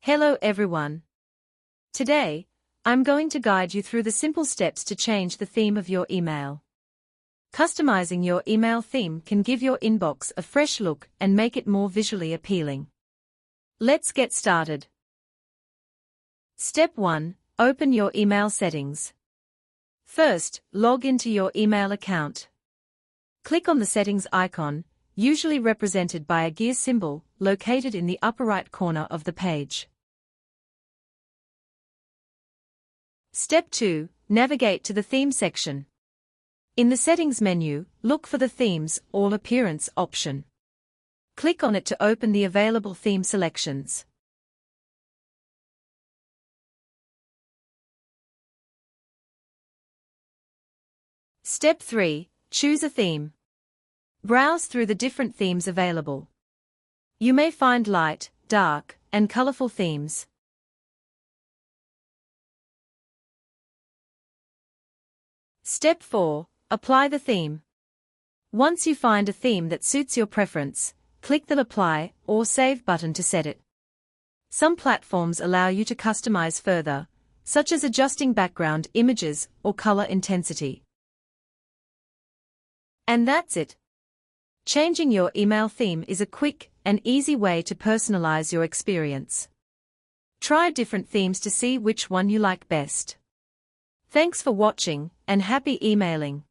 Hello everyone. Today, I'm going to guide you through the simple steps to change the theme of your email. Customizing your email theme can give your inbox a fresh look and make it more visually appealing. Let's get started. Step 1. Open your email settings. First, log into your email account. Click on the settings icon, usually represented by a gear symbol, located in the upper right corner of the page. Step 2. Navigate to the Theme section. In the Settings menu, look for the Themes All Appearance option. Click on it to open the available theme selections. Step 3. Choose a theme. Browse through the different themes available. You may find light, dark, and colorful themes. Step 4. Apply the theme. Once you find a theme that suits your preference, click the Apply or Save button to set it. Some platforms allow you to customize further, such as adjusting background images or color intensity. And that's it. Changing your email theme is a quick and easy way to personalize your experience. Try different themes to see which one you like best. Thanks for watching, and happy emailing!